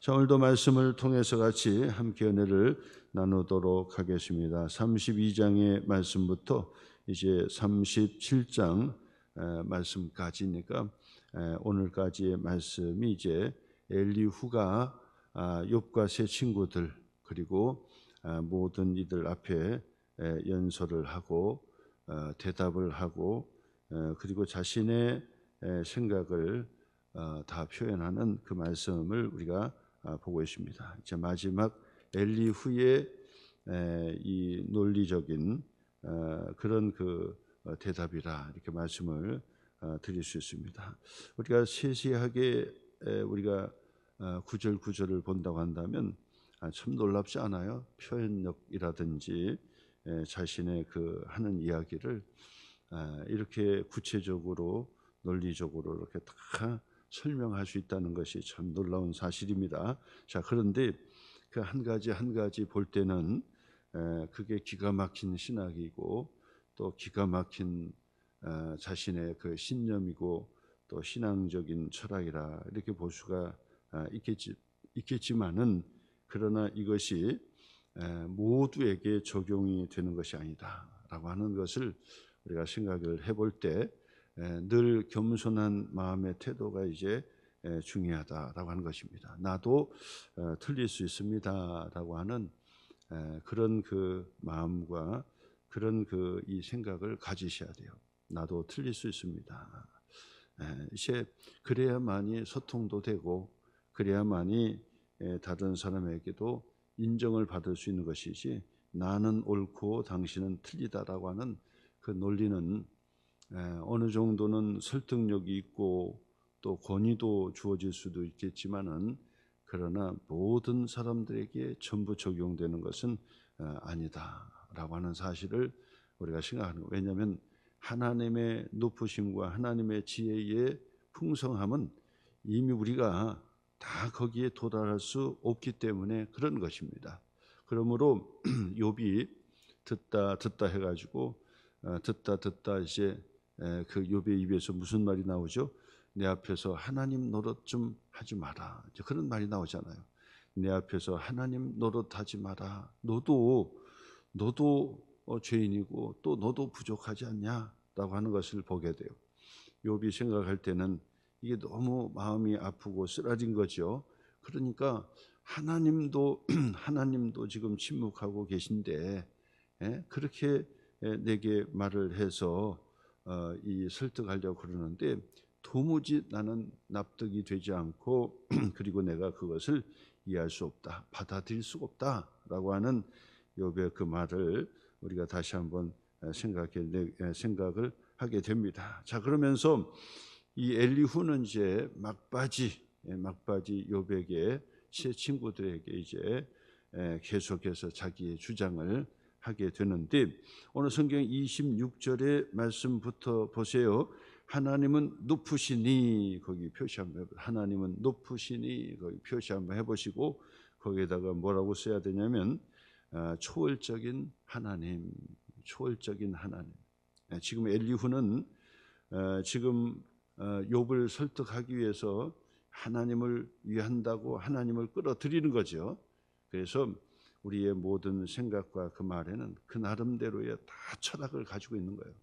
자, 오늘도 말씀을 통해서 같이 함께 은혜를 나누도록 하겠습니다. 32장의 말씀부터 이제 37장 말씀까지니까 오늘까지의 말씀이 이제 엘리후가 욥과 세 친구들 그리고 모든 이들 앞에 연설을 하고 대답을 하고 그리고 자신의 생각을 다 표현하는 그 말씀을 우리가 보고 있습니다. 이제 마지막 엘리후의 이 논리적인 그런 그 대답이라 이렇게 말씀을 드릴 수 있습니다. 우리가 세세하게 우리가 구절 구절을 본다고 한다면 참 놀랍지 않아요? 표현력이라든지 자신의 그 하는 이야기를 이렇게 구체적으로 논리적으로 이렇게 다 설명할 수 있다는 것이 참 놀라운 사실입니다. 자, 그런데 그 한 가지 한 가지 볼 때는 그게 기가 막힌 신학이고 또 기가 막힌 자신의 그 신념이고 또 신앙적인 철학이라 이렇게 볼 수가 있겠지만은 그러나 이것이 모두에게 적용이 되는 것이 아니다라고 하는 것을 우리가 생각을 해볼 때 늘 겸손한 마음의 태도가 이제 중요하다라고 하는 것입니다. 나도 틀릴 수 있습니다라고 하는 그런 그 마음과 그런 그 이 생각을 가지셔야 돼요. 나도 틀릴 수 있습니다. 이제 그래야만이 소통도 되고 그래야만이 다른 사람에게도 인정을 받을 수 있는 것이지 나는 옳고 당신은 틀리다라고 하는 그 논리는 어느 정도는 설득력이 있고 또 권위도 주어질 수도 있겠지만은 그러나 모든 사람들에게 전부 적용되는 것은 아니다라고 하는 사실을 우리가 생각하는 거예요. 왜냐하면 하나님의 높으심과 하나님의 지혜의 풍성함은 이미 우리가 다 거기에 도달할 수 없기 때문에 그런 것입니다. 그러므로 욥이 듣다 해가지고 듣다 이제 그 욥의 입에서 무슨 말이 나오죠? 내 앞에서 하나님 노릇 좀 하지 마라. 이제 그런 말이 나오잖아요. 내 앞에서 하나님 노릇하지 마라. 너도 죄인이고 또 너도 부족하지 않냐라고 하는 것을 보게 돼요. 욥이 생각할 때는 이게 너무 마음이 아프고 쓰라린 거죠. 그러니까 하나님도 지금 침묵하고 계신데 그렇게 내게 말을 해서 이 설득하려고 그러는데 도무지 나는 납득이 되지 않고 그리고 내가 그것을 이해할 수 없다, 받아들일 수가 없다라고 하는 욥의 그 말을 우리가 다시 한번 생각을 하게 됩니다. 자, 그러면서 이 엘리후는 이제 막바지 욥에게 세 친구들에게 이제 계속해서 자기의 주장을 하게 되는데 오늘 성경 26절의 말씀부터 보세요. 하나님은 높으시니 거기 표시 한번 해보세요. 하나님은 높으시니 거기 표시 한번 해보시고 거기에다가 뭐라고 써야 되냐면 초월적인 하나님. 지금 엘리후는 지금 욥을 설득하기 위해서 하나님을 위한다고 하나님을 끌어들이는 거죠. 그래서 우리의 모든 생각과 그 말에는 그 나름대로의 다 철학을 가지고 있는 거예요.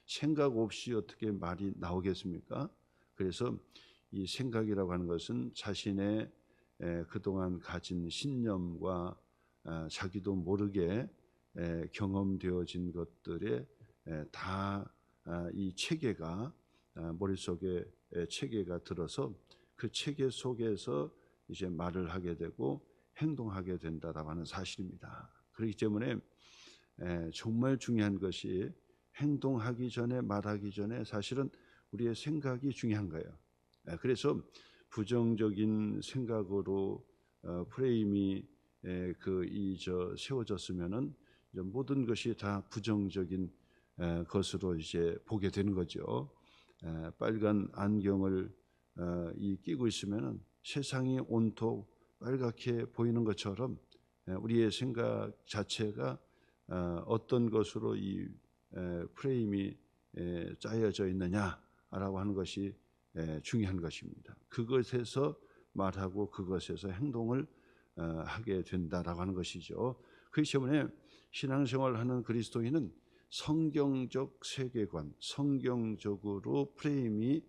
생각 없이 어떻게 말이 나오겠습니까? 그래서 이 생각이라고 하는 것은 자신의 그동안 가진 신념과 자기도 모르게 경험되어진 것들에 다 이 체계가 머릿속에 체계가 들어서 그 체계 속에서 이제 말을 하게 되고 행동하게 된다라고 하는 사실입니다. 그렇기 때문에 정말 중요한 것이 행동하기 전에 말하기 전에 사실은 우리의 생각이 중요한 거예요. 그래서 부정적인 생각으로 프레임이 세워졌으면은 모든 것이 다 부정적인 것으로 이제 보게 되는 거죠. 빨간 안경을 끼고 있으면은 세상이 온통 빨갛게 보이는 것처럼 우리의 생각 자체가 어떤 것으로 이 프레임이 짜여져 있느냐라고 하는 것이 중요한 것입니다. 그것에서 말하고 그것에서 행동을 하게 된다라고 하는 것이죠. 그렇기 때문에 신앙생활하는 그리스도인은 성경적 세계관, 성경적으로 프레임이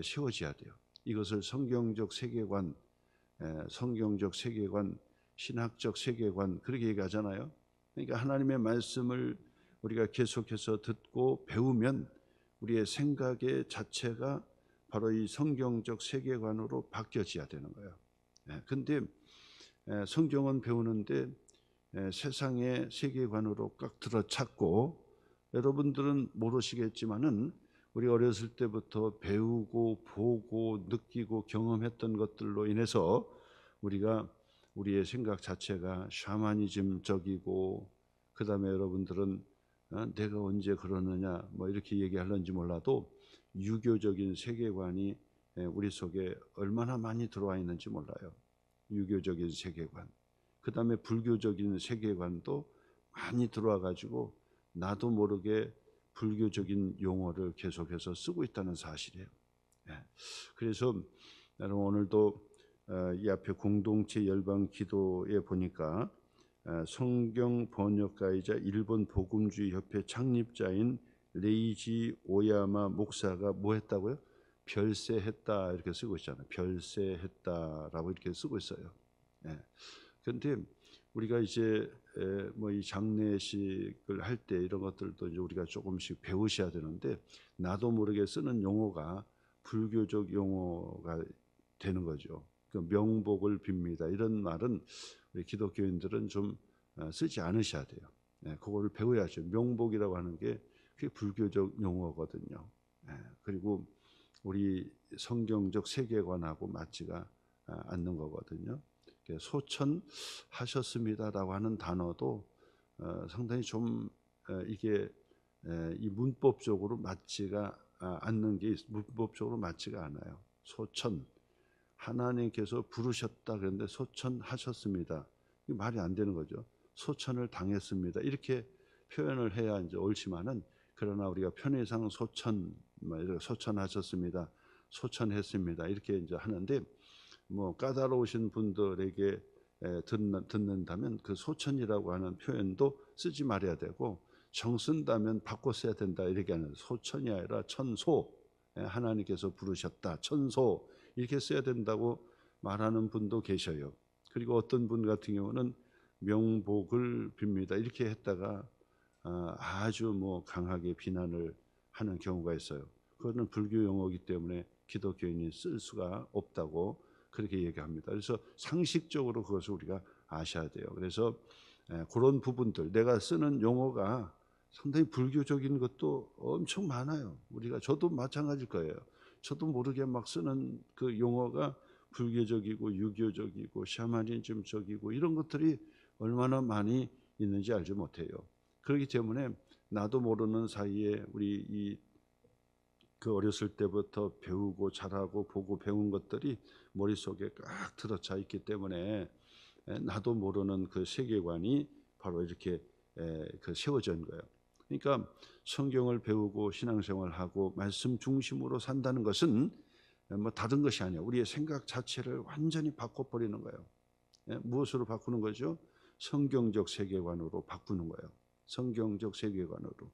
세워져야 돼요. 이것을 성경적 세계관, 성경적 세계관, 신학적 세계관 그렇게 얘기하잖아요. 그러니까 하나님의 말씀을 우리가 계속해서 듣고 배우면 우리의 생각의 자체가 바로 이 성경적 세계관으로 바뀌어져야 되는 거예요. 근데 성경은 배우는데 세상의 세계관으로 꽉 들어찼고, 여러분들은 모르시겠지만은 우리 어렸을 때부터 배우고 보고 느끼고 경험했던 것들로 인해서 우리가 우리의 생각 자체가 샤머니즘적이고, 그 다음에 여러분들은 내가 언제 그러느냐 뭐 이렇게 얘기할런지 몰라도 유교적인 세계관이 우리 속에 얼마나 많이 들어와 있는지 몰라요. 유교적인 세계관, 그 다음에 불교적인 세계관도 많이 들어와 가지고 나도 모르게 불교적인 용어를 계속해서 쓰고 있다는 사실이에요. 그래서 여러분 오늘도 이 앞에 공동체 열방 기도에 보니까 성경 번역가이자 일본 복음주의 협회 창립자인 레이지 오야마 목사가 뭐 했다고요? 별세했다 이렇게 쓰고 있잖아요. 별세했다라고 이렇게 쓰고 있어요. 그런데 우리가 이제 뭐 이 장례식을 할 때 이런 것들도 이제 우리가 조금씩 배우셔야 되는데, 나도 모르게 쓰는 용어가 불교적 용어가 되는 거죠. 그 명복을 빕니다 이런 말은 우리 기독교인들은 좀 쓰지 않으셔야 돼요. 그거를 배워야죠. 명복이라고 하는 게 그게 불교적 용어거든요. 그리고 우리 성경적 세계관하고 맞지가 않는 거거든요. 소천하셨습니다라고 하는 단어도 상당히 좀 이게 이 문법적으로 맞지가 않는 게 문법적으로 맞지가 않아요. 소천, 하나님께서 부르셨다 그런데 소천하셨습니다. 이 말이 안 되는 거죠. 소천을 당했습니다 이렇게 표현을 해야 이제 옳지만은, 그러나 우리가 편의상 소천, 소천하셨습니다, 소천했습니다 이렇게 이제 하는데, 뭐 까다로우신 분들에게 듣는다면 그 소천이라고 하는 표현도 쓰지 말아야 되고, 정 쓴다면 바꿔 써야 된다 이렇게 하는, 소천이 아니라 천소, 하나님께서 부르셨다 천소 이렇게 써야 된다고 말하는 분도 계셔요. 그리고 어떤 분 같은 경우는 명복을 빕니다 이렇게 했다가 아주 뭐 강하게 비난을 하는 경우가 있어요. 그거는 불교 용어이기 때문에 기독교인이 쓸 수가 없다고 그렇게 얘기합니다. 그래서 상식적으로 그것을 우리가 아셔야 돼요. 그래서 그런 부분들, 내가 쓰는 용어가 상당히 불교적인 것도 엄청 많아요. 저도 마찬가지일 거예요. 저도 모르게 막 쓰는 그 용어가 불교적이고 유교적이고 샤머니즘적이고 이런 것들이 얼마나 많이 있는지 알지 못해요. 그렇기 때문에 나도 모르는 사이에 우리 그 어렸을 때부터 배우고 자라고 보고 배운 것들이 머릿속에 꽉 들어차 있기 때문에 나도 모르는 그 세계관이 바로 이렇게 그 세워진 거예요. 그러니까 성경을 배우고 신앙생활하고 말씀 중심으로 산다는 것은 뭐 다른 것이 아니에요. 우리의 생각 자체를 완전히 바꿔버리는 거예요. 무엇으로 바꾸는 거죠? 성경적 세계관으로 바꾸는 거예요. 성경적 세계관으로.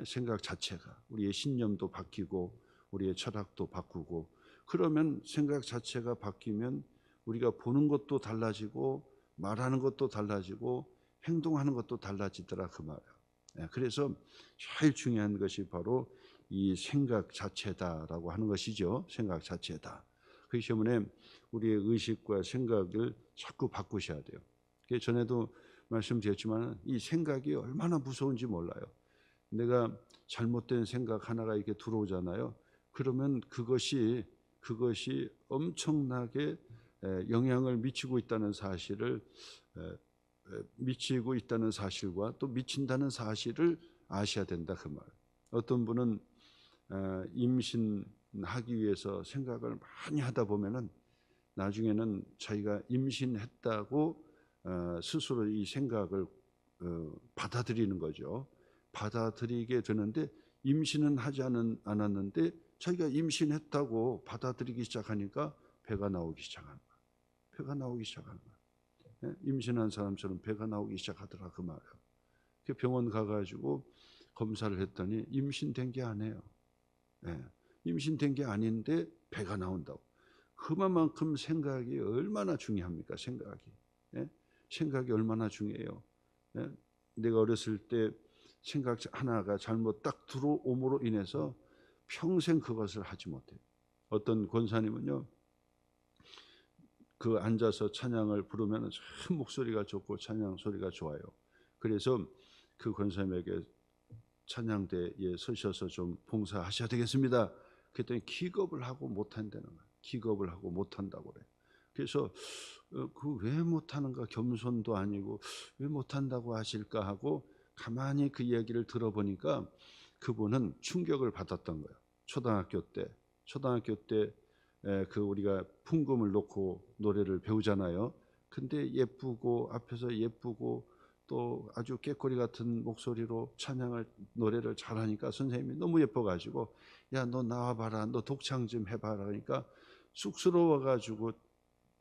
생각 자체가, 우리의 신념도 바뀌고 우리의 철학도 바꾸고, 그러면 생각 자체가 바뀌면 우리가 보는 것도 달라지고 말하는 것도 달라지고 행동하는 것도 달라지더라 그 말이에요. 그래서 제일 중요한 것이 바로 이 생각 자체다라고 하는 것이죠. 생각 자체다. 그렇기 때문에 우리의 의식과 생각을 자꾸 바꾸셔야 돼요. 전에도 말씀드렸지만 이 생각이 얼마나 무서운지 몰라요. 내가 잘못된 생각 하나가 이렇게 들어오잖아요. 그러면 그것이 엄청나게 영향을 미치고 있다는 사실과 또 미친다는 사실을 아셔야 된다 그 말. 어떤 분은 임신하기 위해서 생각을 많이 하다 보면은 나중에는 자기가 임신했다고 스스로 이 생각을 받아들이는 거죠. 받아들이게 되는데, 임신은 하지 않았는데 자기가 임신했다고 받아들이기 시작하니까 배가 나오기 시작하는 거야. 배가 나오기 시작하는 거야. 예? 임신한 사람처럼 배가 나오기 시작하더라 그 말이야. 그 병원 가가지고 검사를 했더니 임신된 게 아니에요. 예. 임신된 게 아닌데 배가 나온다고. 그만큼 생각이 얼마나 중요합니까? 생각이. 예? 생각이 얼마나 중요해요. 예? 내가 어렸을 때 생각 하나가 잘못 딱 들어옴으로 인해서 평생 그것을 하지 못해요. 어떤 권사님은요, 그 앉아서 찬양을 부르면 참 목소리가 좋고 찬양 소리가 좋아요. 그래서 그 권사님에게 찬양대에 서셔서 좀 봉사하셔야 되겠습니다. 그랬더니 기겁을 하고 못한다는 거예요. 기겁을 하고 못한다고 그래요. 그래서 그 왜 못하는가, 겸손도 아니고 왜 못한다고 하실까 하고 가만히 그 얘기를 들어보니까 그분은 충격을 받았던 거예요. 초등학교 때 그 우리가 풍금을 놓고 노래를 배우잖아요. 근데 예쁘고 앞에서 예쁘고 또 아주 깨꼬리 같은 목소리로 찬양을 노래를 잘하니까 선생님이 너무 예뻐가지고 야 너 나와봐라, 너 독창 좀 해봐라. 그러니까 쑥스러워가지고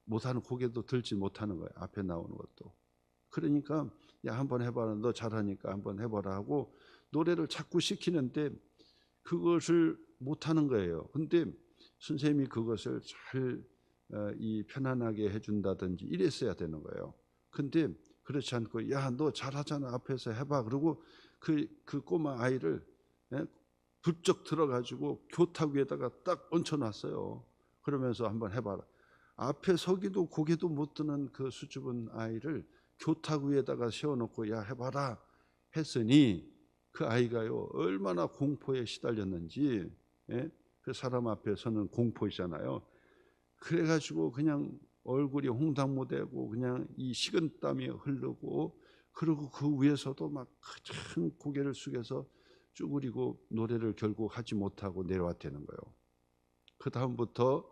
못하는, 고개도 들지 못하는 거예요. 앞에 나오는 것도. 그러니까 야 한번 해봐라, 너 잘하니까 한번 해봐라 하고 노래를 자꾸 시키는데 그것을 못하는 거예요. 근데 선생님이 그것을 잘 편안하게 해준다든지 이랬어야 되는 거예요. 근데 그렇지 않고 야 너 잘하잖아, 앞에서 해봐. 그리고 그 꼬마 아이를 부쩍 들어가지고 교탁 위에다가 딱 얹혀놨어요. 그러면서 한번 해봐라. 앞에 서기도 고개도 못 드는 그 수줍은 아이를 교탁 위에다가 세워놓고 야 해봐라 했으니 그 아이가요 얼마나 공포에 시달렸는지. 그 사람 앞에 서는 공포이잖아요. 그래가지고 그냥 얼굴이 홍당무되고 그냥 이 식은땀이 흐르고, 그리고 그 위에서도 막 큰 고개를 숙여서 쭈그리고 노래를 결국 하지 못하고 내려왔다는 거예요. 그 다음부터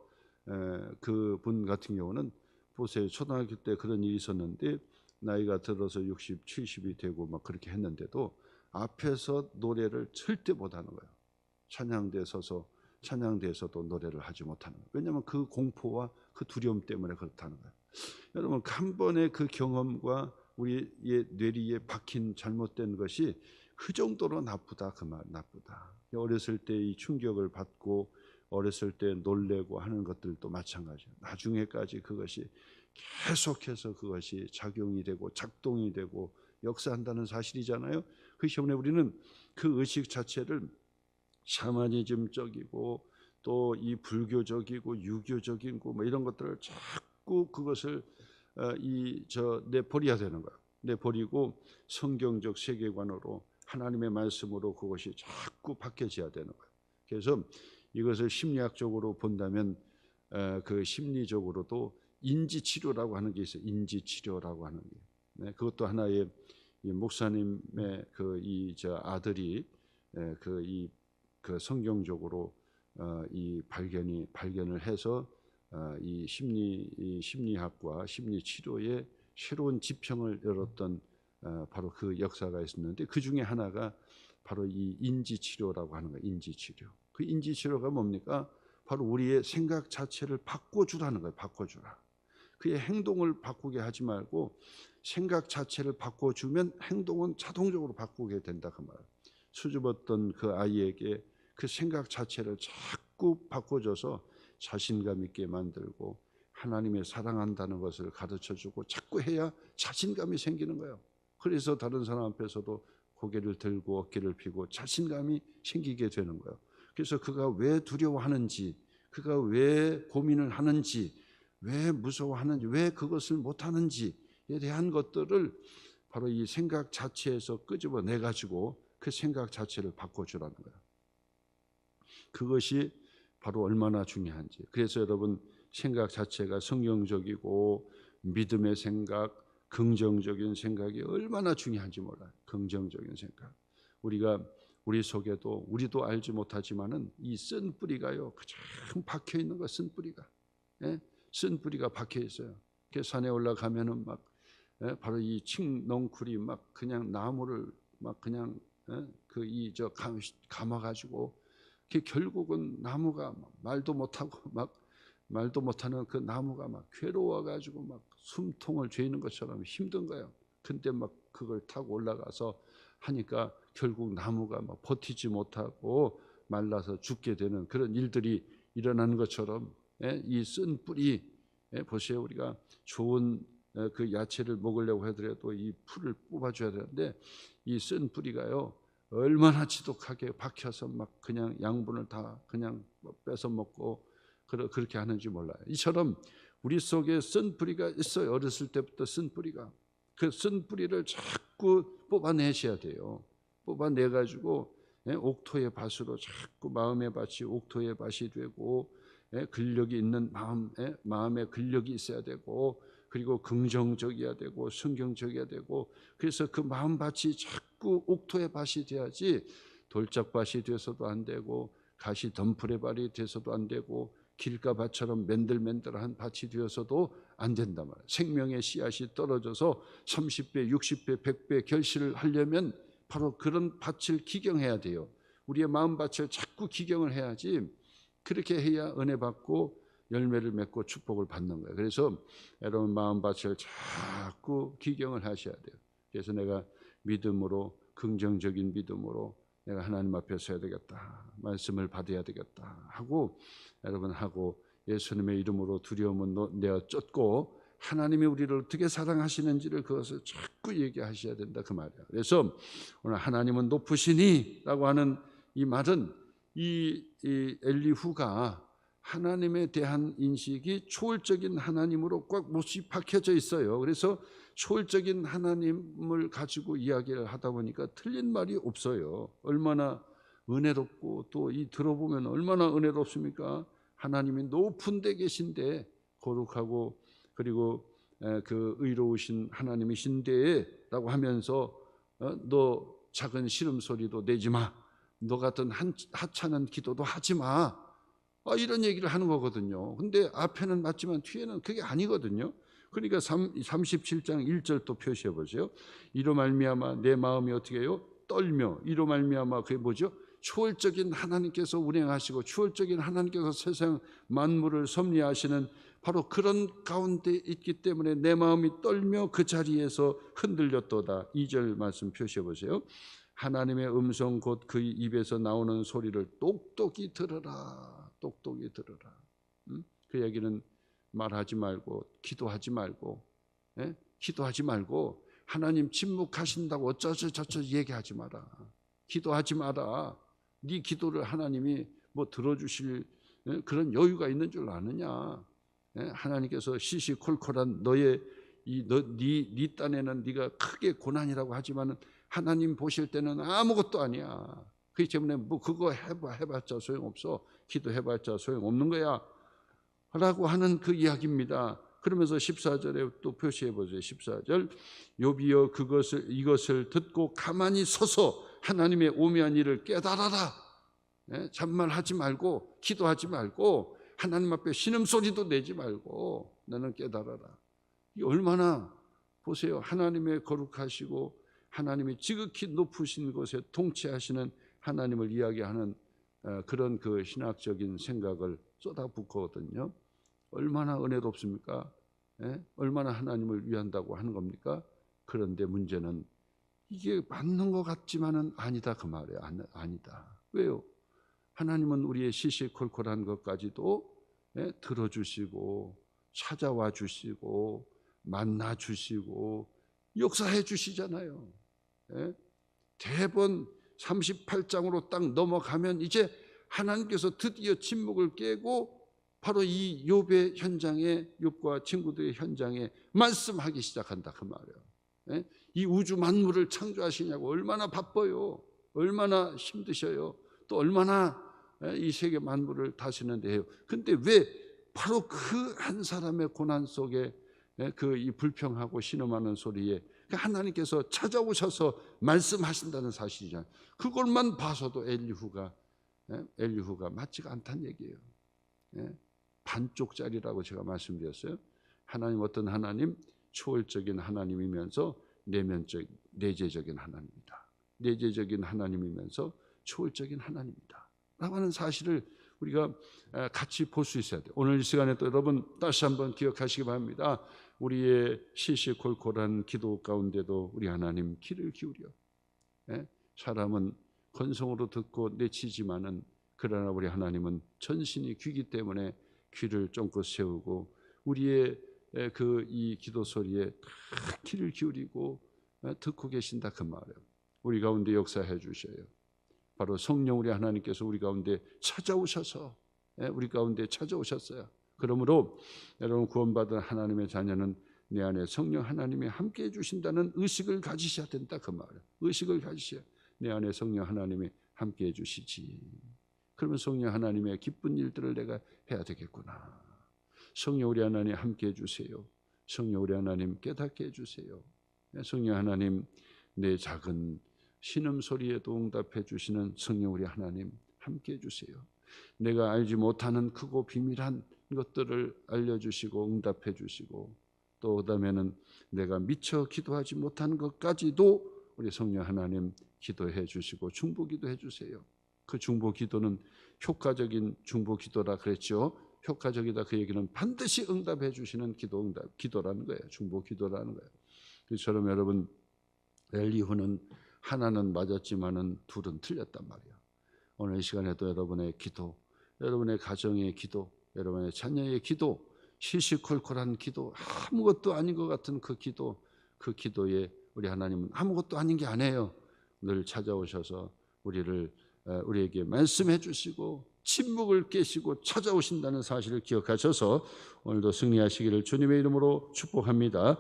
그분 같은 경우는 보세요. 초등학교 때 그런 일이 있었는데 나이가 들어서 60, 70이 되고 막 그렇게 했는데도 앞에서 노래를 절대 못하는 거예요. 찬양대에 서서 찬양대에서도 노래를 하지 못하는 거예요. 왜냐하면 그 공포와 그 두려움 때문에 그렇다는 거예요. 여러분 한 번의 그 경험과 우리의 뇌리에 박힌 잘못된 것이 그 정도로 나쁘다, 그 말 나쁘다. 어렸을 때 이 충격을 받고 어렸을 때 놀래고 하는 것들도 마찬가지예요. 나중에까지 그것이 계속해서 그것이 작용이 되고 작동이 되고 역사한다는 사실이잖아요. 그렇기 때문에 우리는 그 의식 자체를 샤머니즘적이고 또 이 불교적이고 유교적이고 뭐 이런 것들을 자꾸 그것을 내버려야 되는 거예요. 내버리고 성경적 세계관으로 하나님의 말씀으로 그것이 자꾸 바뀌어져야 되는 거예요. 그래서 이것을 심리학적으로 본다면 그 심리적으로도 인지치료라고 하는 게 있어요. 인지치료라고 하는 게. 네, 그것도 하나의 이 목사님의 아들이 그 성경적으로 이 발견을 해서 이 심리학과 심리치료의 새로운 지평을 열었던 바로 그 역사가 있었는데 그 중에 하나가 바로 이 인지치료라고 하는 거예요. 인지치료. 그 인지치료가 뭡니까? 바로 우리의 생각 자체를 바꿔주라는 거예요. 바꿔주라. 그의 행동을 바꾸게 하지 말고 생각 자체를 바꿔주면 행동은 자동적으로 바꾸게 된다 그 말이에요. 수줍었던 그 아이에게 그 생각 자체를 자꾸 바꿔줘서 자신감 있게 만들고 하나님의 사랑한다는 것을 가르쳐주고 자꾸 해야 자신감이 생기는 거예요. 그래서 다른 사람 앞에서도 고개를 들고 어깨를 펴고 자신감이 생기게 되는 거예요. 그래서 그가 왜 두려워하는지, 그가 왜 고민을 하는지, 왜 무서워하는지, 왜 그것을 못하는지에 대한 것들을 바로 이 생각 자체에서 끄집어내가지고 그 생각 자체를 바꿔주라는 거예요. 그것이 바로 얼마나 중요한지. 그래서 여러분 생각 자체가 성경적이고 믿음의 생각, 긍정적인 생각이 얼마나 중요한지 몰라요. 긍정적인 생각. 우리 속에도 우리도 알지 못하지만은 이 쓴 뿌리가요 가장 박혀 있는 거, 쓴 뿌리가. 쓴 뿌리가 박혀 있어요. 그 산에 올라가면은 막 바로 이 칡넝쿨이 막 그냥 나무를 막 그냥 감아가지고 결국은 나무가 말도 못하고 막 말도 못하는 그 나무가 막 괴로워가지고 막 숨통을 죄는 것처럼 힘든 거예요. 근데 막 그걸 타고 올라가서 하니까 결국 나무가 막 버티지 못하고 말라서 죽게 되는 그런 일들이 일어나는 것처럼, 이 쓴 뿌리, 보세요. 우리가 좋은 그 야채를 먹으려고 하더라도 이 풀을 뽑아줘야 되는데 이 쓴 뿌리가요 얼마나 지독하게 박혀서 막 그냥 양분을 다 그냥 뺏어 먹고 그렇게 하는지 몰라요. 이처럼 우리 속에 쓴 뿌리가 있어요. 어렸을 때부터 쓴 뿌리가. 그 쓴 뿌리를 자꾸 뽑아내셔야 돼요. 뽑아내가지고 옥토의 밭으로 자꾸 마음의 밭이 옥토의 밭이 되고, 근력이 있는 마음에 근력이 있어야 되고, 그리고 긍정적이어야 되고 순경적이어야 되고, 그래서 그 마음밭이 자꾸 옥토의 밭이 돼야지 돌짝밭이 돼서도 안 되고 가시 덤불의 밭이 돼서도 안 되고 길가밭처럼 맨들맨들한 밭이 되어서도 안 된단 말이에요. 생명의 씨앗이 떨어져서 30배, 60배, 100배 결실을 하려면 바로 그런 밭을 기경해야 돼요. 우리의 마음밭을 자꾸 기경을 해야지, 그렇게 해야 은혜 받고 열매를 맺고 축복을 받는 거예요. 그래서 여러분 마음밭을 자꾸 기경을 하셔야 돼요. 그래서 내가 믿음으로, 긍정적인 믿음으로 내가 하나님 앞에 서야 되겠다, 말씀을 받아야 되겠다 하고 여러분 하고, 예수님의 이름으로 두려움은 내어 쫓고 하나님이 우리를 어떻게 사랑하시는지를 그것을 자꾸 얘기하셔야 된다 그 말이야. 그래서 오늘 하나님은 높으시니 라고 하는 이 말은 이 엘리후가 하나님에 대한 인식이 초월적인 하나님으로 꽉 못이 박혀져 있어요. 그래서 초월적인 하나님을 가지고 이야기를 하다 보니까 틀린 말이 없어요. 얼마나 은혜롭고 또 이 들어보면 얼마나 은혜롭습니까? 하나님이 높은 데 계신데 거룩하고 그리고 그 의로우신 하나님이신데 라고 하면서 너 작은 시름소리도 내지 마, 너 같은 하찮은 기도도 하지 마, 이런 얘기를 하는 거거든요. 근데 앞에는 맞지만 뒤에는 그게 아니거든요. 그러니까 37장 1절 또 표시해 보세요. 이로 말미암아 내 마음이 어떻게 해요? 떨며. 이로 말미암아 그게 뭐죠? 초월적인 하나님께서 운행하시고 초월적인 하나님께서 세상 만물을 섭리하시는 바로 그런 가운데 있기 때문에 내 마음이 떨며 그 자리에서 흔들렸도다. 2절 말씀 표시해 보세요. 하나님의 음성 곧 그 입에서 나오는 소리를 똑똑히 들으라. 똑똑히 들으라. 그 얘기는 말하지 말고 기도하지 말고, 기도하지 말고 하나님 침묵하신다고 어쩌저저쩌 얘기하지 마라. 기도하지 마라. 네 기도를 하나님이 뭐 들어주실 그런 여유가 있는 줄 아느냐. 하나님께서 시시콜콜한 너의 네 딴에는 네가 크게 고난이라고 하지만은 하나님 보실 때는 아무것도 아니야. 그렇기 때문에 뭐 그거 해봤자 소용없어. 기도해봤자 소용없는 거야 라고 하는 그 이야기입니다. 그러면서 14절에 또 표시해 보세요. 14절 욥이여 이것을 듣고 가만히 서서 하나님의 오묘한 일을 깨달아라. 잔말하지 말고 기도하지 말고 하나님 앞에 신음소리도 내지 말고 너는 깨달아라. 이 얼마나 보세요. 하나님의 거룩하시고 하나님이 지극히 높으신 곳에 통치하시는 하나님을 이야기하는 그런 그 신학적인 생각을 쏟아붓거든요. 얼마나 은혜롭습니까? 얼마나 하나님을 위한다고 하는 겁니까? 그런데 문제는 이게 맞는 것 같지만은 아니다 그 말이에요. 아니다. 왜요? 하나님은 우리의 시시콜콜한 것까지도 들어주시고 찾아와 주시고 만나 주시고 역사해 주시잖아요. 대번 38장으로 딱 넘어가면 이제 하나님께서 드디어 침묵을 깨고 바로 이 욥의 현장에, 욥과 친구들의 현장에 말씀하기 시작한다 그 말이에요. 이 우주 만물을 창조하시냐고 얼마나 바빠요. 얼마나 힘드셔요. 또 얼마나 이 세계 만물을 다스리는데 해요. 근데 왜 바로 그 한 사람의 고난 속에 그 이 불평하고 신음하는 소리에 하나님께서 찾아오셔서 말씀하신다는 사실이잖아요. 그걸만 봐서도 엘리후가 맞지가 않다는 얘기예요. 반쪽짜리라고 제가 말씀드렸어요. 하나님 어떤 하나님? 초월적인 하나님이면서 내재적인 하나님이다. 내재적인 하나님이면서 초월적인 하나님이다 라고 하는 사실을 우리가 같이 볼 수 있어야 돼요. 오늘 이 시간에 또 여러분 다시 한번 기억하시기 바랍니다. 우리의 시시콜콜한 기도 가운데도 우리 하나님 귀를 기울여. 사람은 건성으로 듣고 내치지만은 그러나 우리 하나님은 전신이 귀기 때문에 귀를 쫑긋 세우고 우리의 이 기도 소리에 다 귀를 기울이고 듣고 계신다 그 말이에요. 우리 가운데 역사해 주셔요. 바로 성령 우리 하나님께서 우리 가운데 찾아오셔서 우리 가운데 찾아오셨어요. 그러므로 여러분 구원받은 하나님의 자녀는 내 안에 성령 하나님이 함께해 주신다는 의식을 가지셔야 된다 그 말이에요. 의식을 가지셔야 내 안에 성령 하나님이 함께해 주시지. 그러면 성령 하나님의 기쁜 일들을 내가 해야 되겠구나. 성령 우리 하나님 함께해 주세요. 성령 우리 하나님 깨닫게 해주세요. 성령 하나님 내 작은 신음소리에도 응답해 주시는 성령 우리 하나님 함께해 주세요. 내가 알지 못하는 크고 비밀한 것들을 알려주시고 응답해 주시고 또 그다음에는 내가 미처 기도하지 못한 것까지도 우리 성령 하나님 기도해 주시고 중보 기도해 주세요. 그 중보 기도는 효과적인 중보 기도라 그랬죠. 효과적이다 그 얘기는 반드시 응답해 주시는 기도라는 거예요. 중보 기도라는 거예요. 그처럼 여러분 엘리후는 하나는 맞았지만은 둘은 틀렸단 말이에요. 오늘 이 시간에도 여러분의 기도, 여러분의 가정의 기도, 여러분의 자녀의 기도, 시시콜콜한 기도, 아무것도 아닌 것 같은 그 기도에 우리 하나님은 아무것도 아닌 게 아니에요. 늘 찾아오셔서 우리에게 말씀해 주시고 침묵을 깨시고 찾아오신다는 사실을 기억하셔서 오늘도 승리하시기를 주님의 이름으로 축복합니다.